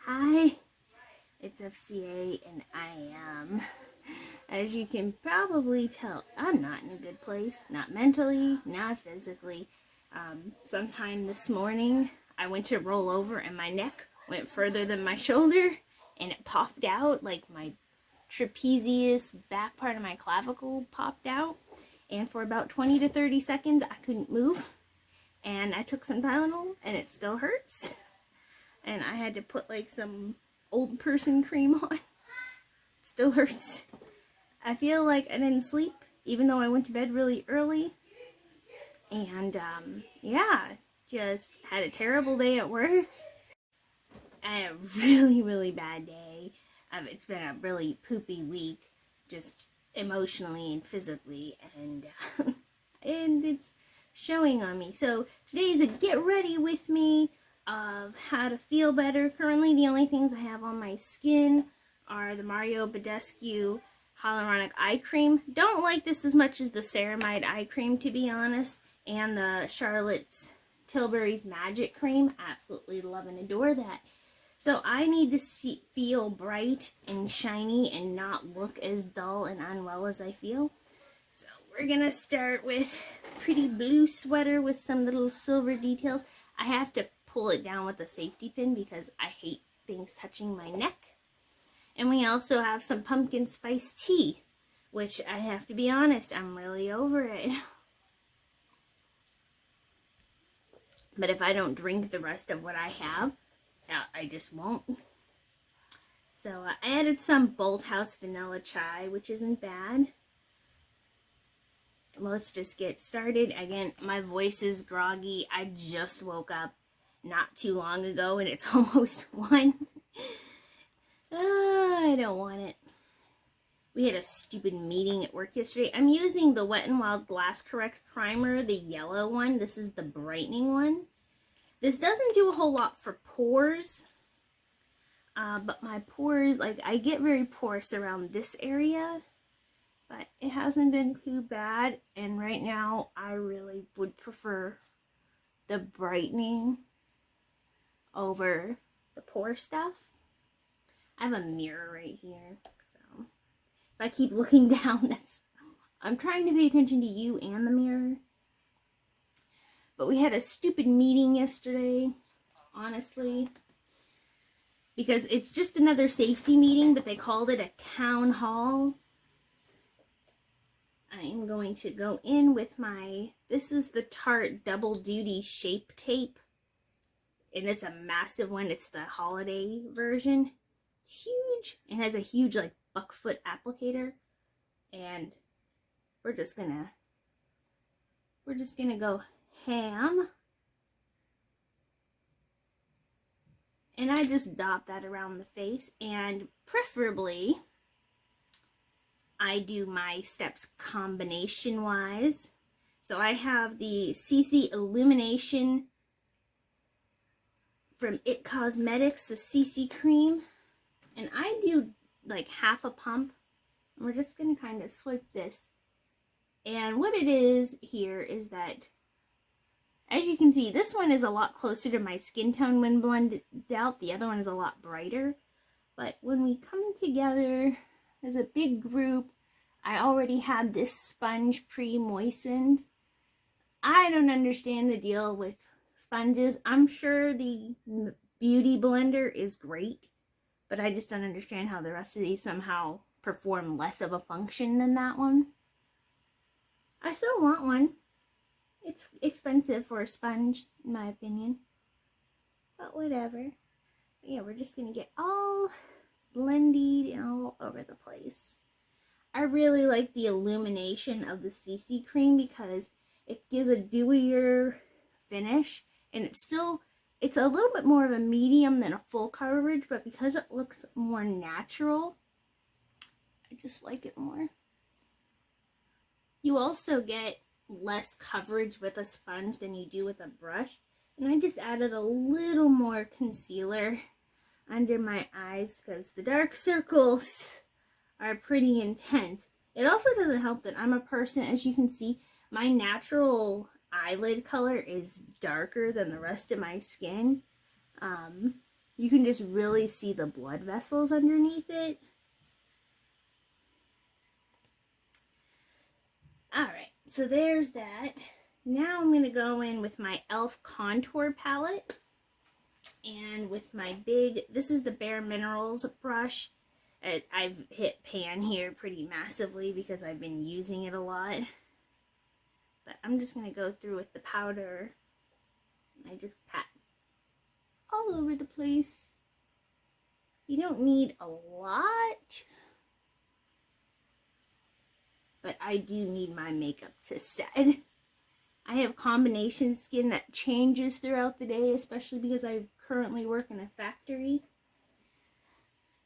Hi, it's FCA and I am, as you can probably tell, I'm not in a good place. Not mentally, not physically. Sometime this morning, I went to roll over and my neck went further than my shoulder and it popped out, like my trapezius back part of my clavicle popped out. And for about 20 to 30 seconds, I couldn't move. And I took some Tylenol and it still hurts. And I had to put like some old person cream on. It still hurts. I feel like I didn't sleep, even though I went to bed really early. And yeah, just had a terrible day at work. I had a really, really bad day. It's been a really poopy week, just emotionally and physically, and and it's showing on me. So today is a get ready with me of how to feel better. Currently, the only things I have on my skin are the Badescu Hyaluronic Eye Cream. Don't like this as much as the Ceramide Eye Cream, to be honest, and the Charlotte's Tilbury's Magic Cream. Absolutely love and adore that. So I need to feel bright and shiny and not look as dull and unwell as I feel. So we're gonna start with pretty blue sweater with some little silver details. I have to pull it down with a safety pin because I hate things touching my neck. And we also have some pumpkin spice tea, which I have to be honest, I'm really over it. But if I don't drink the rest of what I have, I just won't. So I added some Bolthouse vanilla chai, which isn't bad. Well, let's just get started. Again, my voice is groggy. I just woke up not too long ago and it's almost 1. I don't want it. We had a stupid meeting at work yesterday. I'm using the Wet n Wild Glass Correct Primer, the yellow one. This is the brightening one. This doesn't do a whole lot for pores, but my pores, like, I get very porous around this area, but it hasn't been too bad, and right now I really would prefer the brightening over the pore stuff. I have a mirror right here, so if I keep looking down, I'm trying to pay attention to you and the mirror. But we had a stupid meeting yesterday, honestly, because it's just another safety meeting, but they called it a town hall. I am going to go in with this is the Tarte Double Duty Shape Tape, and it's a massive one. It's the holiday version. It's huge. It has a huge, like, buckfoot applicator, and we're just gonna go ham, and I just dot that around the face, and preferably I do my steps combination wise. So I have the CC Illumination from It Cosmetics, the CC cream, and I do like half a pump, and we're just gonna kind of swipe this. And what it is here is that, as you can see, this one is a lot closer to my skin tone when blended out. The other one is a lot brighter. But when we come together as a big group, I already had this sponge pre-moistened. I don't understand the deal with sponges. I'm sure the Beauty Blender is great, but I just don't understand how the rest of these somehow perform less of a function than that one. I still want one. It's expensive for a sponge, in my opinion. But whatever. But yeah, we're just going to get all blended and all over the place. I really like the illumination of the CC cream because it gives a dewier finish. And it's a little bit more of a medium than a full coverage, but because it looks more natural, I just like it more. You also get less coverage with a sponge than you do with a brush, and I just added a little more concealer under my eyes because the dark circles are pretty intense. It also doesn't help that I'm a person, as you can see, my natural eyelid color is darker than the rest of my skin, you can just really see the blood vessels underneath it. Alright, so there's that. Now I'm going to go in with my e.l.f. contour palette. And with my big, this is the Bare Minerals brush. I've hit pan here pretty massively because I've been using it a lot. But I'm just going to go through with the powder. I just pat all over the place. You don't need a lot. But I do need my makeup to set. I have combination skin that changes throughout the day, especially because I currently work in a factory.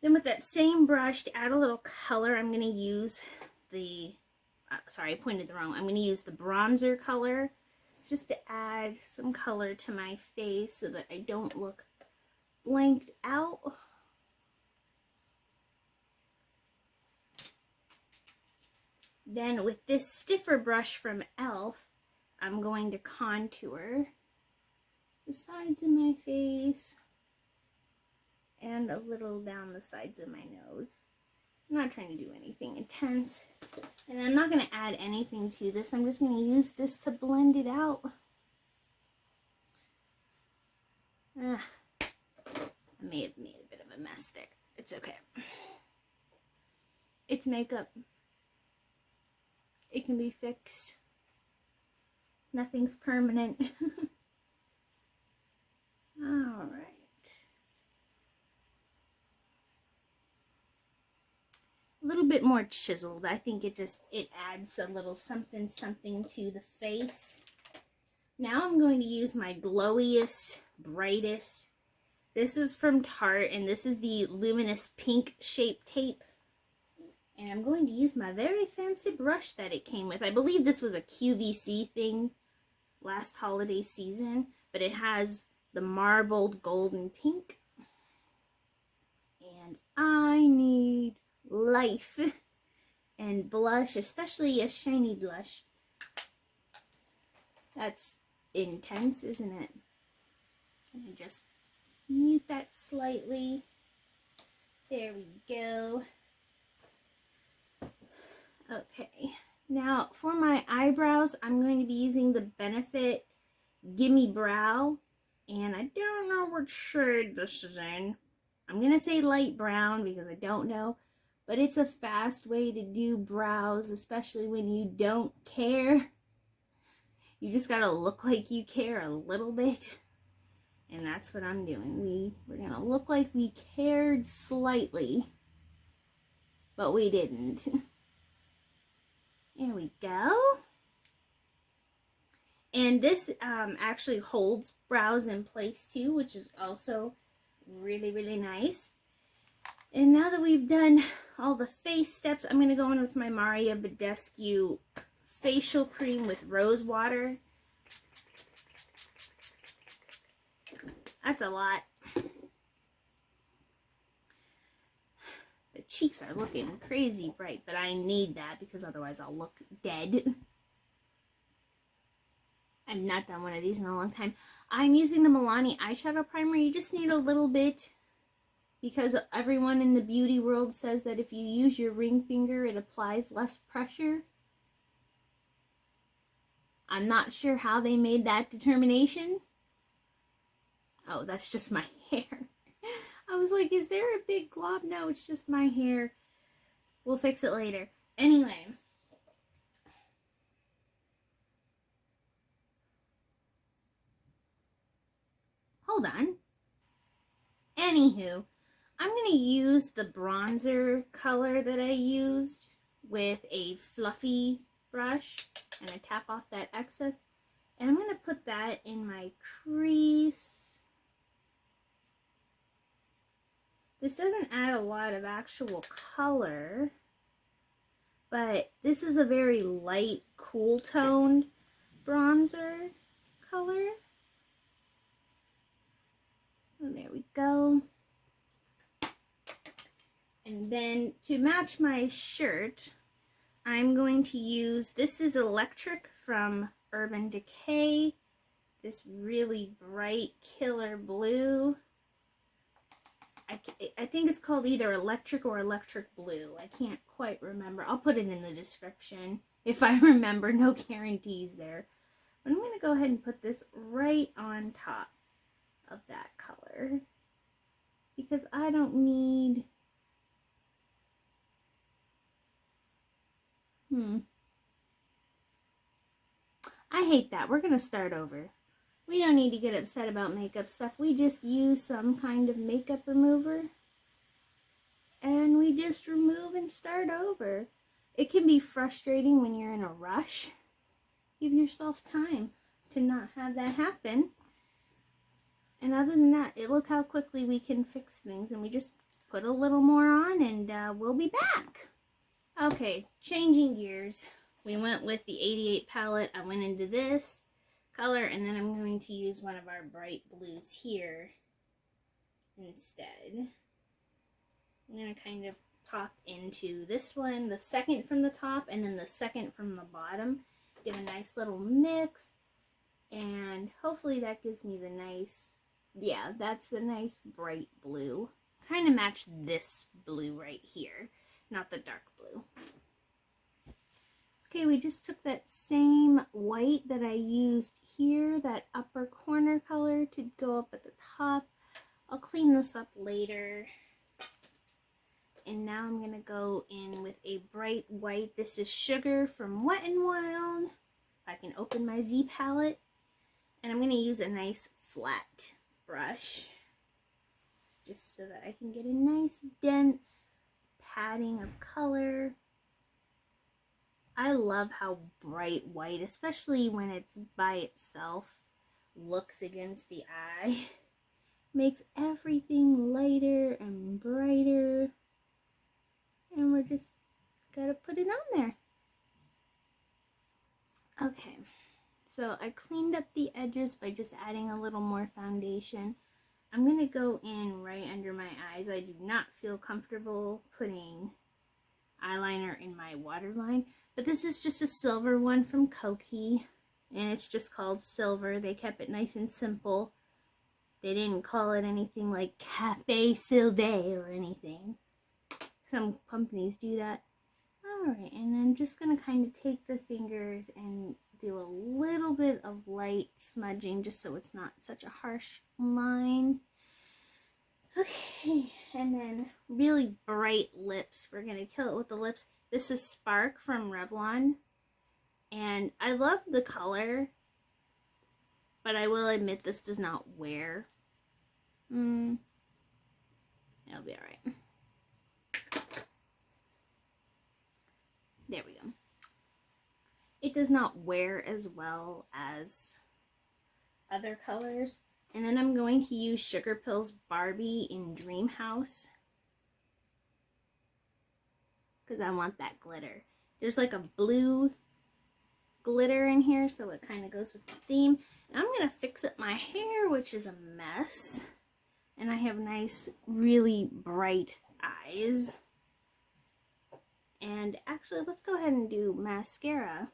Then with that same brush, to add a little color, I'm going to use the, sorry, I pointed the wrong, I'm going to use the bronzer color just to add some color to my face so that I don't look blanked out. Then with this stiffer brush from e.l.f., I'm going to contour the sides of my face and a little down the sides of my nose. I'm not trying to do anything intense. And I'm not going to add anything to this. I'm just going to use this to blend it out. I may have made a bit of a mess there. It's okay. It's makeup. It can be fixed. Nothing's permanent. All right. A little bit more chiseled. I think it adds a little something to the face. Now I'm going to use my glowiest, brightest. This is from Tarte, and this is the Luminous pink shape tape. And I'm going to use my very fancy brush that it came with. I believe this was a QVC thing last holiday season, but it has the marbled golden pink. And I need life and blush, especially a shiny blush. That's intense, isn't it? Let me just mute that slightly. There we go. Okay, now for my eyebrows, I'm going to be using the Benefit Gimme Brow, and I don't know what shade this is in. I'm going to say light brown because I don't know, but it's a fast way to do brows, especially when you don't care. You just gotta look like you care a little bit, and that's what I'm doing. We're going to look like we cared slightly, but we didn't. There we go. And this actually holds brows in place too, which is also really, really nice. And now that we've done all the face steps, I'm going to go in with my Maria Badescu facial cream with rose water. That's a lot. The cheeks are looking crazy bright, but I need that because otherwise I'll look dead. I've not done one of these in a long time. I'm using the Milani eyeshadow primer. You just need a little bit because everyone in the beauty world says that if you use your ring finger, it applies less pressure. I'm not sure how they made that determination. Oh, that's just my hair. I was like, is there a big glob? No, it's just my hair. We'll fix it later. Anyway. Hold on. Anywho, I'm going to use the bronzer color that I used with a fluffy brush. And I tap off that excess. And I'm going to put that in my crease. This doesn't add a lot of actual color, but this is a very light, cool toned bronzer color. And there we go. And then to match my shirt, I'm going to use, this is Electric from Urban Decay, this really bright killer blue. I think it's called either electric or electric blue. I can't quite remember. I'll put it in the description if I remember. No guarantees there. But I'm going to go ahead and put this right on top of that color, because I don't need... I hate that. We're going to start over. We don't need to get upset about makeup stuff. We just use some kind of makeup remover, and we just remove and start over. It can be frustrating when you're in a rush. Give yourself time to not have that happen. And other than that, look how quickly we can fix things, and we just put a little more on, and we'll be back. Okay, changing gears. We went with the 88 palette. I went into this color, and then I'm going to use one of our bright blues here instead. I'm going to kind of pop into this one, the second from the top, and then the second from the bottom. Get a nice little mix, and hopefully that gives me the nice, yeah, that's the nice bright blue. Kind of match this blue right here, not the dark blue. Okay, we just took that same white that I used here, that upper corner color, to go up at the top. I'll clean this up later. And now I'm going to go in with a bright white. This is Sugar from Wet n Wild. I can open my Z palette. And I'm going to use a nice flat brush, just so that I can get a nice dense padding of color. I love how bright white, especially when it's by itself, looks against the eye. Makes everything lighter and brighter. And we're just gotta put it on there. Okay, so I cleaned up the edges by just adding a little more foundation. I'm gonna go in right under my eyes. I do not feel comfortable putting eyeliner in my waterline, but this is just a silver one from Koki, and it's just called Silver. They kept it nice and simple. They didn't call it anything like Cafe Sylvain or anything. Some companies do that. Alright, and I'm just going to kind of take the fingers and do a little bit of light smudging just so it's not such a harsh line. Okay, and then really bright lips. We're going to kill it with the lips. This is Spark from Revlon, and I love the color, but I will admit this does not wear. It'll be alright. There we go. It does not wear as well as other colors. And then I'm going to use Sugarpill's Barbie in Dreamhouse, because I want that glitter. There's like a blue glitter in here, so it kind of goes with the theme. And I'm going to fix up my hair, which is a mess. And I have nice, really bright eyes. And actually, let's go ahead and do mascara.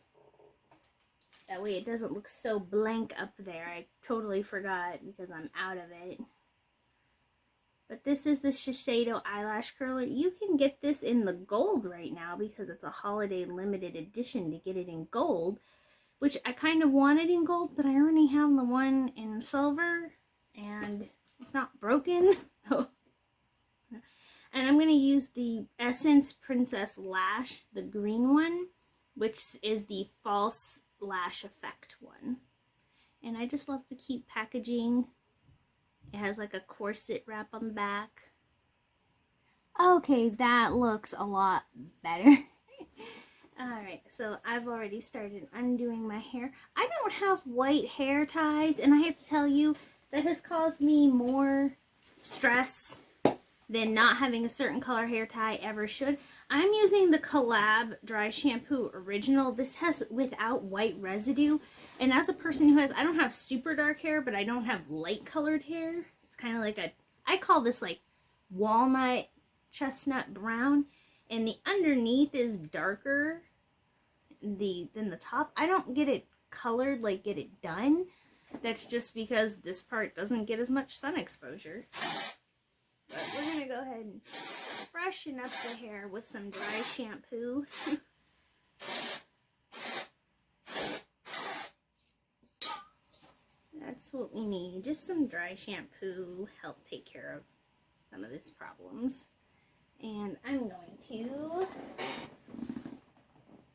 That way it doesn't look so blank up there. I totally forgot because I'm out of it. But this is the Shiseido eyelash curler. You can get this in the gold right now because it's a holiday limited edition to get it in gold, which I kind of wanted in gold, but I already have the one in silver and it's not broken. And I'm going to use the Essence Princess Lash, the green one, which is the false lash effect one. And I just love the cute packaging. It has like a corset wrap on the back. Okay, that looks a lot better. Alright, so I've already started undoing my hair. I don't have white hair ties, and I have to tell you, that has caused me more stress than not having a certain color hair tie ever should. I'm using the Collab Dry Shampoo Original. This has without white residue. And as a person who has, I don't have super dark hair, but I don't have light colored hair. It's kind of like a, I call this like walnut chestnut brown. And the underneath is darker than the top. I don't get it colored, like get it done. That's just because this part doesn't get as much sun exposure. But we're going to go ahead and freshen up the hair with some dry shampoo. That's what we need. Just some dry shampoo help take care of some of these problems. And I'm going to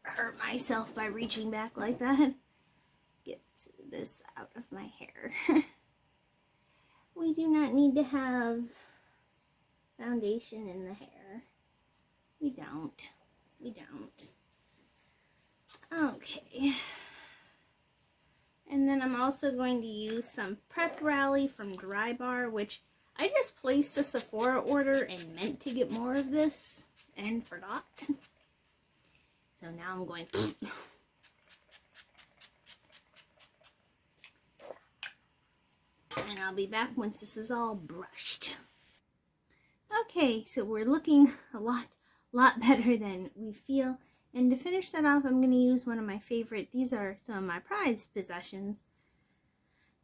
hurt myself by reaching back like that. Get this out of my hair. We do not need to have foundation in the hair. We don't. We don't. Okay. And then I'm also going to use some Prep Rally from Dry Bar, which I just placed a Sephora order and meant to get more of this and forgot. So now I'm going to... And I'll be back once this is all brushed. Okay, so we're looking a lot better than we feel. And to finish that off, I'm going to use one of my favorite. These are some of my prized possessions.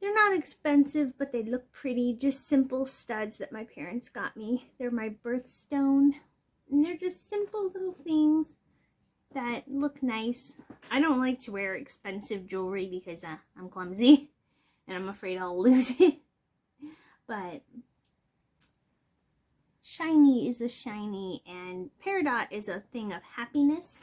They're not expensive, but they look pretty. Just simple studs that my parents got me. They're my birthstone. And they're just simple little things that look nice. I don't like to wear expensive jewelry because I'm clumsy. And I'm afraid I'll lose it. But shiny is a shiny, and peridot is a thing of happiness.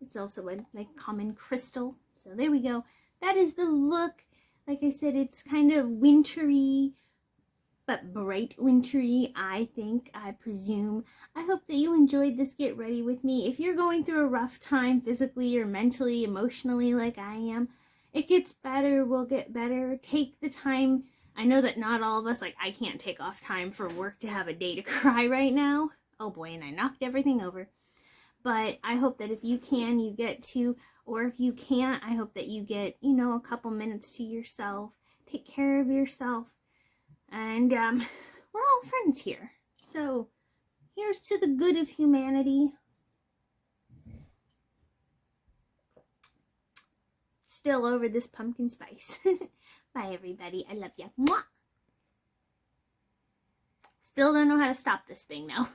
It's also a common crystal. So there we go. That is the look. Like I said, it's kind of wintry, but bright wintry, I think, I presume. I hope that you enjoyed this Get Ready with me. If you're going through a rough time physically or mentally, emotionally like I am, it gets better, will get better. Take the time. I know that not all of us, like I can't take off time for work to have a day to cry right now. Oh boy, and I knocked everything over. But I hope that if you can, you get to, or if you can't, I hope that you get, you know, a couple minutes to yourself. Take care of yourself. And we're all friends here. So here's to the good of humanity. Still over this pumpkin spice. Bye, everybody. I love you. Mwah! Still don't know how to stop this thing, though.